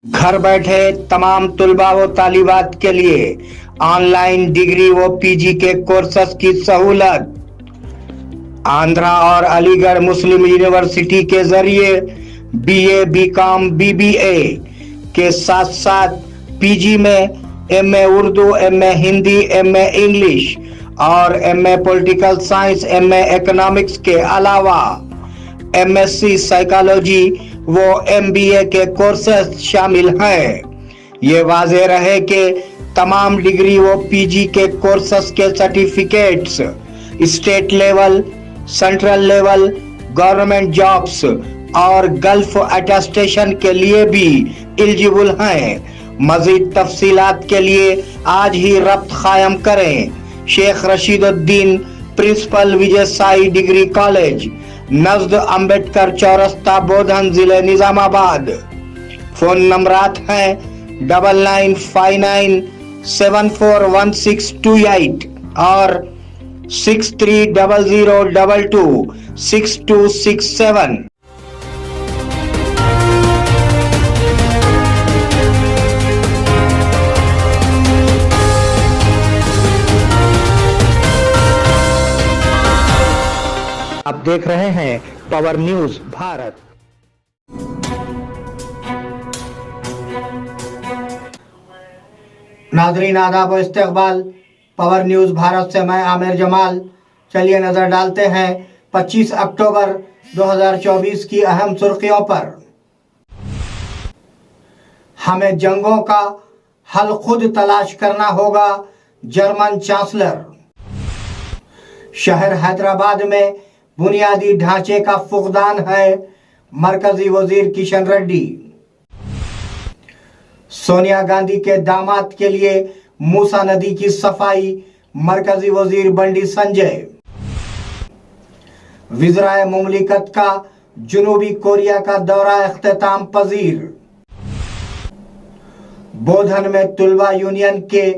घर बैठे तमाम तुलबा व तालिबात के लिए ऑनलाइन डिग्री व पीजी के कोर्सेस की सहूलत। आंध्रा और अलीगढ़ मुस्लिम यूनिवर्सिटी के जरिए बीए, बीकॉम, बीबीए के साथ साथ पीजी में MA Urdu, MA Hindi, MA English और MA political science, MA economics के अलावा एमएससी साइकोलॉजी वो एमबीए के कोर्सेस शामिल हैं। ये वाज़ेह रहे कि तमाम डिग्री व पीजी के कोर्सेस के certificates state level, central level, government jobs और गल्फ अटेस्टेशन के लिए भी एलिजिबल हैं। मजीद तफसीलात के लिए आज ही रब्त कायम करें। Shaikh Rasheeduddin, principal, Vijay Sai degree college, नज़द Ambedkar चौरस्ता, बोधन, जिले निजामाबाद। फोन नंबरात हैं 9959741628 और 6300226267। आप देख रहे हैं पावर न्यूज भारत। नाजरीन आदाब व इस्तकबाल, पावर न्यूज भारत से मैं आमिर जमाल। चलिए नजर डालते हैं 25 अक्टूबर 2024 की अहम सुर्खियों पर। हमें जंगों का हल खुद तलाश करना होगा, जर्मन चांसलर। शहर हैदराबाद में बुनियादी ढांचे का फुकदान है, मरकजी वजीर किशन रेड्डी। सोनिया गांधी के दामाद के लिए मूसा नदी की सफाई, मरकजी वजीर बंडी संजय। विज़राए मुमलिकत का जनूबी कोरिया का दौरा इख्तिताम पजीर। बोधन में तुलबा यूनियन के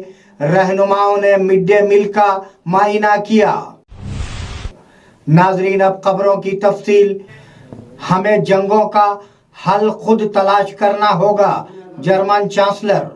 रहनुमाओं ने मिड डे मील का मायना किया। नाजरीन अब खबरों की तफसील। हमें जंगों का हल खुद तलाश करना होगा, German chancellor.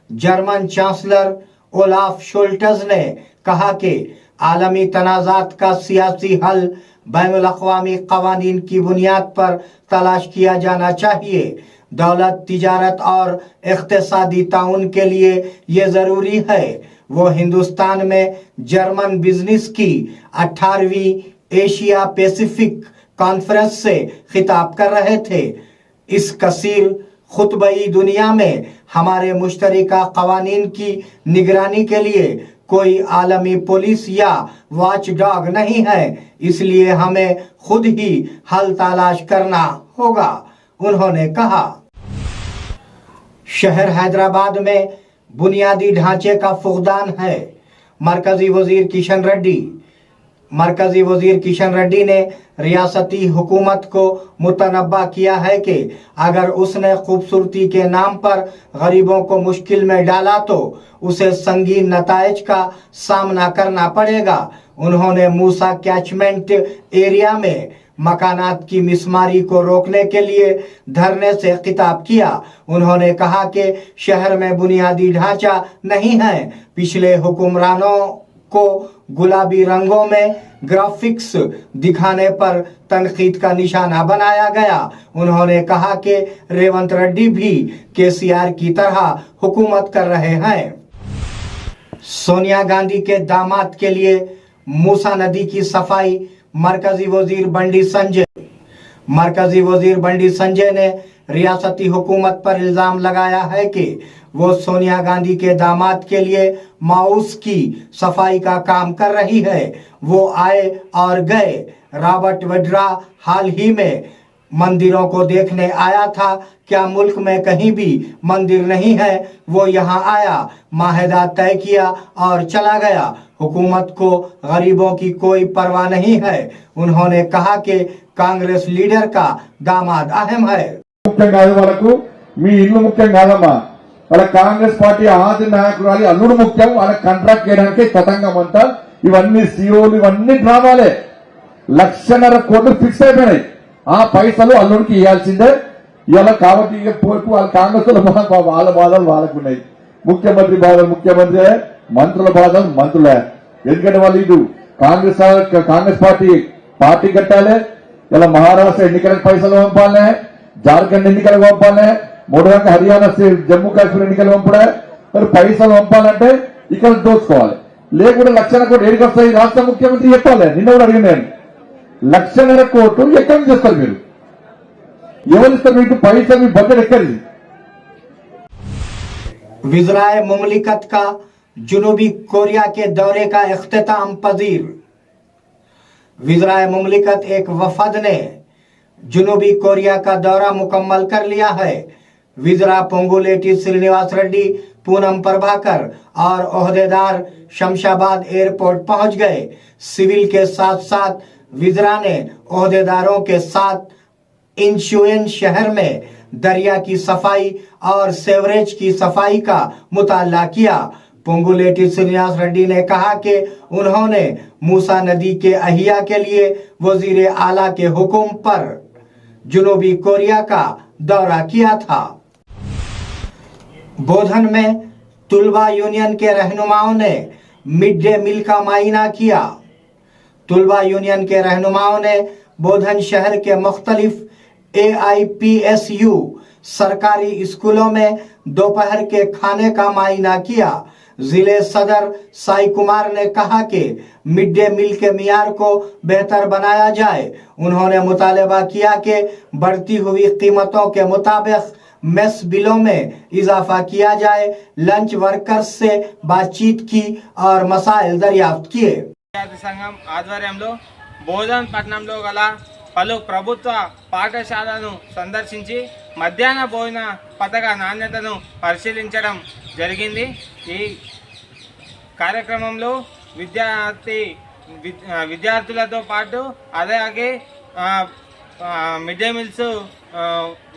German chancellor Olaf Scholz ने कहा कि आलमी तनाज़ात का सियासी हल बैनुल-अक़वामी क़वानीन की बुनियाद पर तलाश किया जाना चाहिए। दौलत, तिजारत और इक़्तिसादी ताउन के लिए ये ज़रूरी है। वो हिंदुस्तान में जर्मन बिजनेस की 18वीं एशिया पैसिफिक कॉन्फ्रेंस से खिताब कर रहे थे। इस कसीर खुतबई दुनिया में हमारे मुश्तरका क़वानीन की निगरानी के लिए कोई आलमी पुलिस या वॉच डॉग नहीं है, इसलिए हमें खुद ही हल तलाश करना होगा, उन्होंने कहा। शहर हैदराबाद में बुनियादी ढांचे का फुकदान है, मरकजी वजीर किशन रेड्डी। मरकजी वजीर किशन रेड्डी ने रियासती हुकूमत को मुतनब्बा किया है कि अगर उसने खूबसूरती के नाम पर गरीबों को मुश्किल में डाला तो उसे संगीन नताइज का सामना करना पड़ेगा। उन्होंने मूसा कैचमेंट एरिया में मकानात की मिसमारी को रोकने के लिए धरने से खिताब किया। उन्होंने कहा कि शहर में बुनियादी ढांचा नहीं है। पिछले हुक्मरानों को गुलाबी रंगों में ग्राफिक्स दिखाने पर तनकीद का निशाना बनाया गया। उन्होंने कहा कि रेवंत रेड्डी भी केसीआर की तरह हुकूमत कर रहे हैं। सोनिया गांधी के दामाद के लिए मूसा नदी की सफाई, मरकजी वजीर बंडी संजय। मरकजी वजीर बंडी संजय ने रियासती हुकूमत पर इल्जाम लगाया है कि वो सोनिया गांधी के दामाद के लिए माउस की सफाई का काम कर रही है। वो आए और गए। रॉबर्ट वड्रा हाल ही में मंदिरों को देखने आया था। क्या मुल्क में कहीं भी मंदिर नहीं है? वो यहाँ आया, माहिदा तय किया और चला गया। हुकूमत को गरीबों की कोई परवाह नहीं है। उन्होंने कहा कि कांग्रेस लीडर का दामाद अहम है। ముఖ్యం కాదు, వాళ్ళకు మీ ఇల్లు ముఖ్యం కాదమ్మా, వాళ్ళ కాంగ్రెస్ పార్టీ ఆది నాయకురాలి అల్లుడు ముఖ్యం. వాళ్ళ కాంట్రాక్ట్ చేయడానికి తతంగం అంతా ఇవన్నీ సీఓలు ఇవన్నీ డ్రామాలే. 1,50,000 కోట్లు ఫిక్స్ అయిపోయినాయి. ఆ పైసలు అల్లుడికి ఇవ్వాల్సిందే. ఇలా కాబట్టి ఇక పోయి వాళ్ళ కాంగ్రెస్ వాళ్ళ బాధలు వాళ్ళకు ఉన్నాయి, ముఖ్యమంత్రి బాధలు ముఖ్యమంత్రి, మంత్రుల బాధలు మంత్రులే. ఎందుకంటే వాళ్ళు ఇది కాంగ్రెస్ పార్టీ కట్టాలి, ఇలా మహారాష్ట్ర ఎన్నికలకు పైసలు పంపాలే, జార్ఖండ్ ఎన్నికలకు పంపాలే, మూడోకి హర్యానా జమ్మూ కాశ్మీర్ ఎన్నికలు పంపడే, మరి పైసలు పంపాలంటే ఇక్కడ దోచుకోవాలి. లేకుండా 1,00,000 కోట్లు ఏడికి వస్తాయి రాష్ట్ర ముఖ్యమంత్రి చెప్పాలి. నిన్న కూడా అడిగింది నేను, 1,00,000 కోట్లు ఎక్కడి నుంచి వస్తారు మీరు, ఎవరిస్తారు మీకు పైసలు, మీ బడ్జెట్ ఎక్కడిది? विज़राए मुमलिकत का जुनूबी कोरिया के दौरे का इख्तिताम पजीर। विज़राए मुमलिकत एक वफद ने जुनूबी कोरिया का दौरा मुकम्मल कर लिया है। विज़रा पोंगुलेटी श्रीनिवास रेड्डी, पूनम प्रभाकर और ओहदेदार शमशाबाद एयरपोर्ट पहुंच गए। सिविल के साथ साथ विज़रा ने ओहदेदारों के साथ इंशुएन शहर में दरिया की सफाई और सेवरेज की सफाई का मुताला किया। पोंगुलेटी श्रीनिवास रेड्डी ने कहा कि उन्होंने मूसा नदी के अहिया के लिए वजीर आला के हुक्म पर जुनूबी कोरिया का दौरा किया था। बोधन में तुलबा यूनियन के रहनुमाओं ने मिड डे मील का मायना किया। तुलबा यूनियन के रहनुमाओं ने बोधन शहर के मुख्तलिफ AIPSU सरकारी स्कूलों में दोपहर के खाने का मायना किया। जिले सदर साई कुमार ने कहा कि मिड डे मील के मियार को बेहतर बनाया जाए। उन्होंने मुतालबा किया कि बढ़ती हुई कीमतों के मुताबिक मेस बिलों में इजाफा किया जाए। लंच वर्कर्स से बातचीत की और मसाइल दरियाफ्त किए। విద్యార్థి సంఘం ఆధ్వర్యంలో బోధన్ పట్టణంలో గల పలు ప్రభుత్వ పాఠశాలను సందర్శించి మధ్యాహ్న భోజన పథక నాణ్యతను పరిశీలించడం జరిగింది. ఈ కార్యక్రమంలో విద్యార్థులతో పాటు అలాగే మిడ్ డే మీల్స్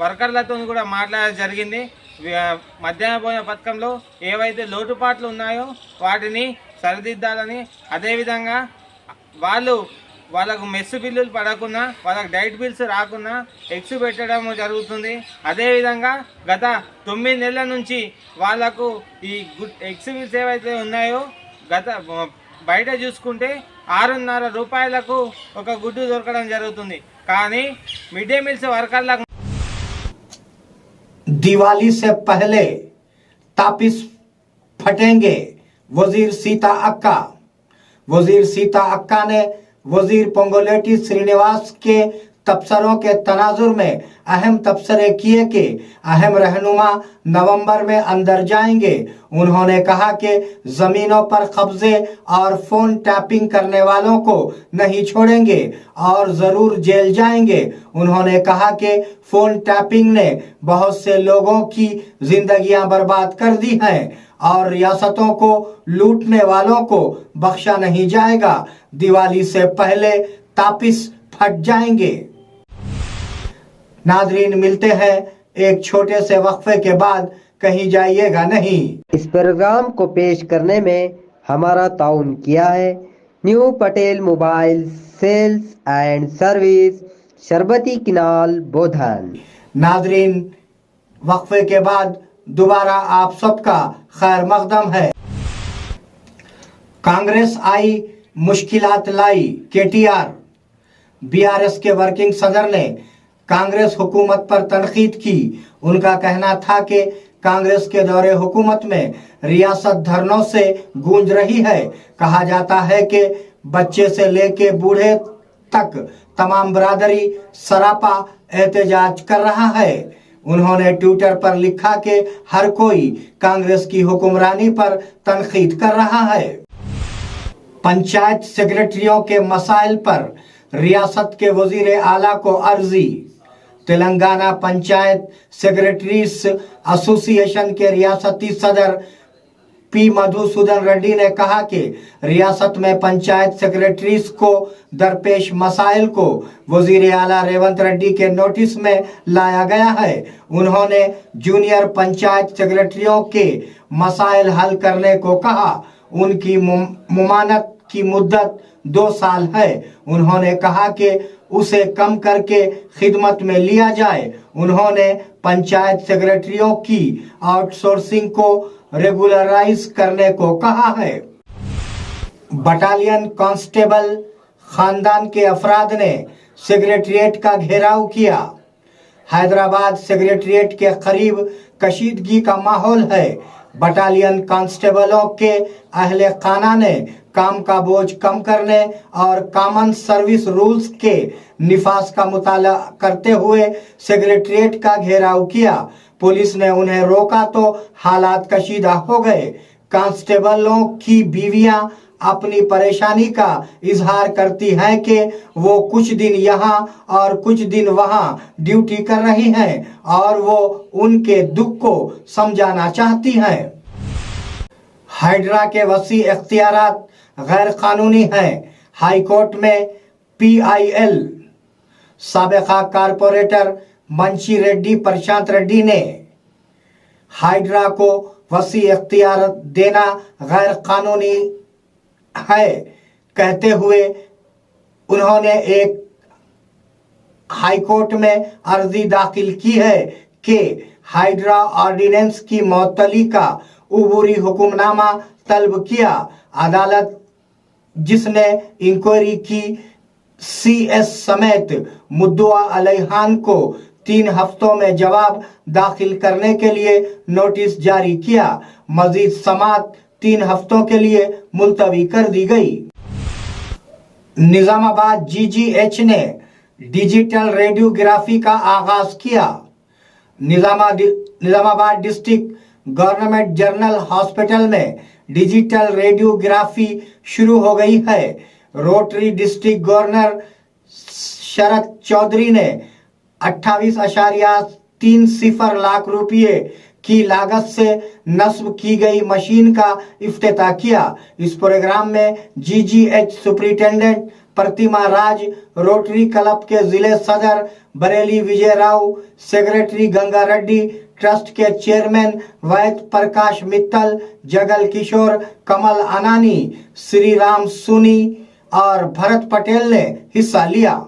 వర్కర్లతో కూడా మాట్లాడడం జరిగింది. మధ్యాహ్న భోజన పథకంలో ఏవైతే లోటుపాట్లు ఉన్నాయో వాటిని సరిదిద్దాలని, అదేవిధంగా వాళ్ళకు మెస్ బిల్లులు పడకుండా, వాళ్ళకు డైట్ బిల్స్ రాకుండా ఎగ్స్ పెట్టడం జరుగుతుంది. అదేవిధంగా గత 9 నెలల నుంచి వాళ్ళకు ఈ ఎగ్స్ బిల్స్ ఏవైతే ఉన్నాయో బయట చూసుకుంటే 6.5 రూపాయలకు ఒక గుడ్డు దొరకడం జరుగుతుంది. కానీ మిడ్ డే మీల్స్ వర్కర్లకు दिवाली से पहले तापिस फटेंगे, वजीर सीता अक्का। वजीर सीता अक्का ने वजीर पोंगुलेटी श्रीनिवास के तबसरों के तनाजुर में अहम तबसरे किए कि अहम रहनुमा नवंबर में अंदर जाएंगे। उन्होंने कहा कि जमीनों पर कब्जे और फोन टैपिंग करने वालों को नहीं छोड़ेंगे और जरूर जेल जाएंगे। उन्होंने कहा कि फोन टैपिंग ने बहुत से लोगों की जिंदगियां बर्बाद कर दी हैं और रियासतों को लूटने वालों को बख्शा नहीं जाएगा। दिवाली से पहले तापिस फट जाएंगे। नाजरीन, मिलते हैं एक छोटे से वक्फे के बाद, कहीं जाइएगा नहीं। इस प्रोग्राम को पेश करने में हमारा ताउन किया है new Patel mobile sales and service, शरबती किनाल, बोधन। नाजरीन, वक्फे के बाद दोबारा आप सबका खैर मकदम है। कांग्रेस आई, मुश्किलात लाई, KTR। BRS के वर्किंग सदर ने कांग्रेस हुकूमत पर तनकीद की। उनका कहना था कि कांग्रेस के दौरे हुकूमत में रियासत धरनों से गूंज रही है। कहा जाता है कि बच्चे से लेके बूढ़े तक तमाम बरादरी सरापा एहतजाज कर रहा है। उन्होंने ट्विटर पर लिखा कि हर कोई कांग्रेस की हुक्मरानी पर तनकीद कर रहा है। पंचायत सेक्रेटरियों के मसाइल पर रियासत के वजीर आला को अर्जी। तेलंगाना पंचायत सेक्रेटरीज एसोसिएशन के रियासती सदर P मधुसूदन रेड्डी ने कहा कि रियासत में पंचायत सेक्रेटरीज को दरपेश मसाइल को वजीर आला रेवंत रेड्डी के नोटिस में लाया गया है। उन्होंने जूनियर पंचायत सेक्रेटरियों के मसाइल हल करने को कहा। उनकी मुमानत की मुद्दत 2 साल है। उन्होंने कहा कि उसे कम करके खिदमत में लिया जाए। उन्होंने पंचायत सेक्रेटरियों की आउटसोर्सिंग को रेगुलराइज करने को कहा है। बटालियन कांस्टेबल खानदान के अफराद ने सेक्रेटरिएट का घेराव किया। हैदराबाद सेक्रेटरिएट के करीब कशीदगी का माहौल है। बटालियन कांस्टेबलों के अहले खाना ने काम का बोझ कम करने और कॉमन सर्विस रूल्स के निफाज का मुताला करते हुए सेक्रेटरिएट का घेराव किया। पुलिस ने उन्हें रोका तो हालात कशीदा हो गए। कांस्टेबलों की बीवियां अपनी परेशानी का इजहार करती हैं कि वो कुछ दिन यहाँ और कुछ दिन वहाँ ड्यूटी कर रही हैं और वो उनके दुख को समझाना चाहती हैं। हाइड्रा के वसी इख्तियारात गैर कानूनी हैं। हाई कोर्ट में PIL साबिका कारपोरेटर मंशी रेड्डी प्रशांत रेड्डी ने हाइड्रा को वसी इख्तियार देना गैर कानूनी है कहते हुए उन्होंने एक हाईकोर्ट में अर्जी दाखिल की है कि हाइड्रा ऑर्डिनेंस की मअतली का उबूरी हुक्मनामा तलब किया। अदालत जिसने इंक्वायरी की CS समेत मुद्दुआ अलैहान को 3 हफ्तों में जवाब दाखिल करने के लिए नोटिस जारी किया। मजीद समाअत 3 हफ्तों के लिए मुलतवी कर दी गई। निजामाबाद GGH ने डिजिटल रेडियोग्राफी का आगाज किया। Nizamabad district government general hospital में डिजिटल रेडियोग्राफी शुरू हो गई है। रोटरी डिस्ट्रिक्ट गवर्नर शरद चौधरी ने 28.30 लाख रुपये की लागत से नस्ब की गई मशीन का इफ्तिताह किया। इस प्रोग्राम में GGH सुपरिटेंडेंट प्रतिमा राज, रोटरी क्लब के जिले सदर बरेली विजय राव, सेक्रेटरी गंगा रेड्डी, ट्रस्ट के चेयरमैन वैद प्रकाश मित्तल, जगल किशोर, कमल अनानी, श्री राम सुनी और भरत पटेल ने हिस्सा लिया।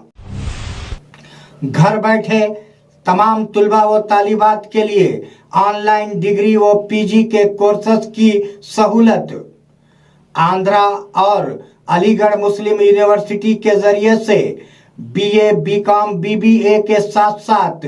घर बैठे तमाम तुलबा व तालिबात के लिए ऑनलाइन डिग्री व PG के कोर्सेज की सहूलत। आंध्रा और अलीगढ़ मुस्लिम यूनिवर्सिटी के जरिए से BA, BCom, BBA के साथ साथ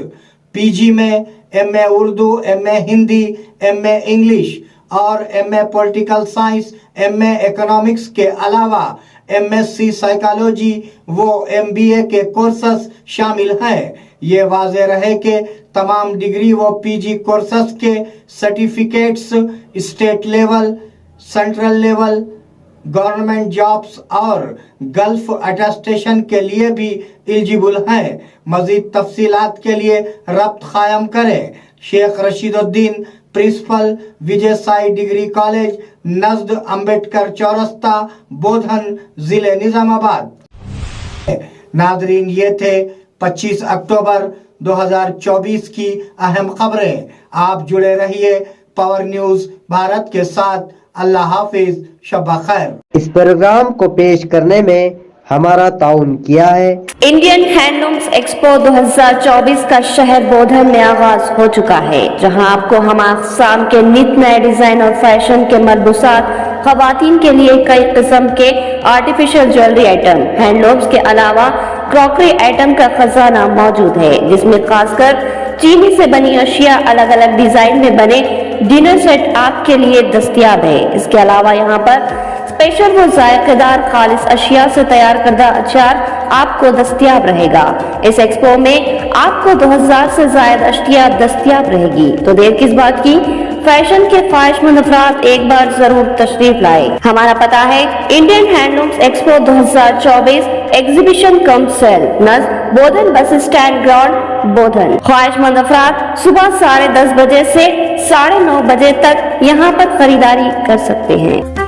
PG में MA Urdu, MA Hindi, MA English और MA political science, MA economics के अलावा MSc साइकोलॉजी वो MBA के कोर्सेज शामिल हैं। ये वाज़ेह रहे कि तमाम डिग्री व PG कोर्सेज के certificates state level, central level, government jobs और गल्फ अटेस्टेशन के लिए भी एलिजिबल हैं। मजीद तफसीलात के लिए रब्त कायम करें। Shaikh Rasheeduddin, principal, Vijay Sai degree college, नजद अंबेडकर चौरस्ता, बोधन, जिले निजामाबाद। नादरीन, ये थे 25 अक्टूबर 2024 की अहम खबरें। आप जुड़े रहिए पावर न्यूज भारत के साथ। अल्लाह हाफिज, शब्बा खैर। इस प्रोग्राम को पेश करने में हमारा ताउन किया है। इंडियन हैंडलूम्स एक्सपो 2024 का शहर बोधन में आगाज हो चुका है, जहां आपको हम आसाम के नित नए डिजाइन और फैशन के मलबूसात, खवातीन के लिए कई किस्म के आर्टिफिशियल ज्वेलरी आइटम, हैंडलूम्स के अलावा क्रॉकरी आइटम का खजाना मौजूद है, जिसमें खासकर चीनी से बनी अशिया, अलग अलग डिजाइन में बने डिनर सेट आपके लिए दस्तयाब है। इसके अलावा यहाँ पर स्पेशल व जायकेदार खालिस अशिया से तैयार करदा अचार आपको दस्तयाब रहेगा। इस एक्सपो में आपको 2000 से ज्यादा अशिया दस्तयाब रहेगी, तो देर किस बात की। फैशन के ख्वाहिशमंद अफराद एक बार जरूर तशरीफ लाए। हमारा पता है Indian handlooms expo 2024 exhibition cum sale, Bodhan bus stand ground, बोधन। ख्वाहिशमंद अफराद सुबह 10:30 बजे से 9:30 बजे तक यहाँ पर खरीदारी कर सकते हैं।